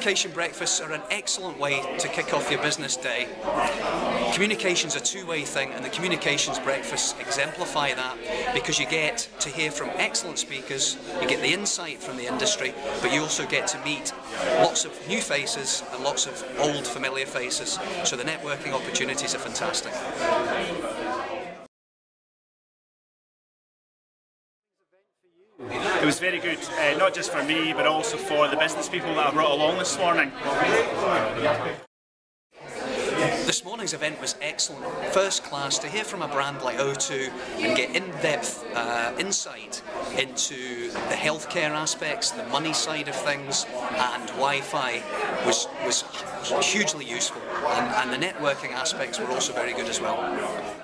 Communication breakfasts are an excellent way to kick off your business day. Communication's a two-way thing, and the communications breakfasts exemplify that because you get to hear from excellent speakers, you get the insight from the industry, but you also get to meet lots of new faces and lots of old familiar faces. So the networking opportunities are fantastic. It was very good, not just for me, but also for the business people that I brought along this morning. This morning's event was excellent, first class, to hear from a brand like O2 and get in-depth insight into the healthcare aspects, the money side of things, and Wi-Fi was hugely useful, and the networking aspects were also very good as well.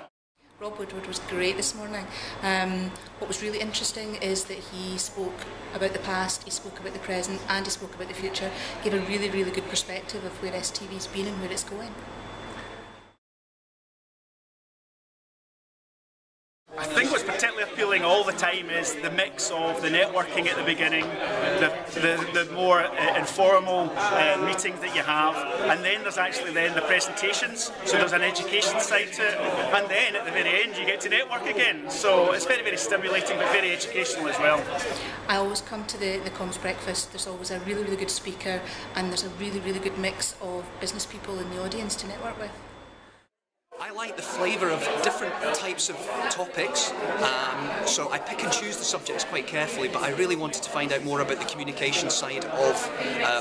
Rob Woodward was great this morning. What was really interesting is that he spoke about the past, he spoke about the present, and he spoke about the future. Gave a really, really good perspective of where STV's been and where it's going. I think what's particularly appealing all the time is the mix of the networking at the beginning, the more informal meetings that you have, and then there's actually then the presentations, so there's an education side to it, and then at the very end you get to network again. So it's very, very stimulating but very educational as well. I always come to the comms breakfast, there's always a really, really good speaker, and there's a really, really good mix of business people in the audience to network with. I like the flavour of different types of topics, so I pick and choose the subjects quite carefully, but I really wanted to find out more about the communication side of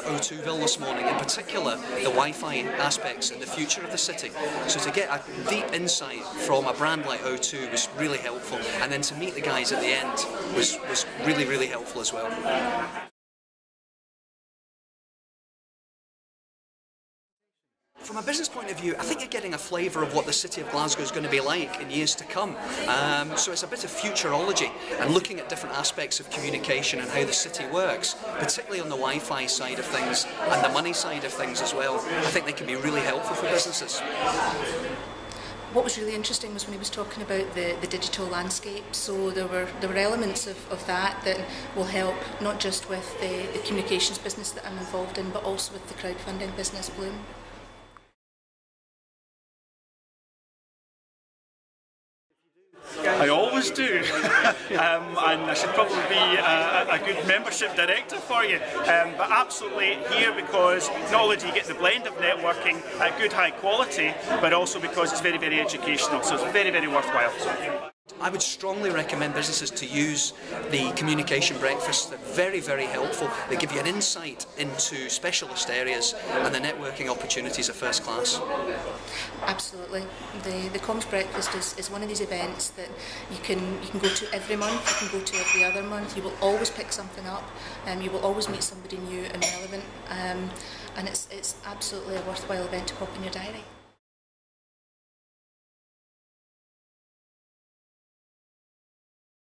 O2ville this morning, in particular the Wi-Fi aspects and the future of the city. So to get a deep insight from a brand like O2 was really helpful, and then to meet the guys at the end was really, really helpful as well. From a business point of view, I think you're getting a flavour of what the city of Glasgow is going to be like in years to come. So it's a bit of futurology and looking at different aspects of communication and how the city works, particularly on the Wi-Fi side of things and the money side of things as well. I think they can be really helpful for businesses. What was really interesting was when he was talking about the digital landscape. So there were elements of that will help not just with the communications business that I'm involved in, but also with the crowdfunding business Bloom. I always do, and I should probably be a good membership director for you, but absolutely here because not only do you get the blend of networking at good high quality, but also because it's very, very educational, so it's very, very worthwhile. I would strongly recommend businesses to use the communication breakfasts. They're very, very helpful. They give you an insight into specialist areas, and the networking opportunities are first class. Absolutely. The comms breakfast is one of these events that you can go to every month, you can go to every other month. You will always pick something up, you will always meet somebody new and relevant, and it's absolutely a worthwhile event to pop in your diary.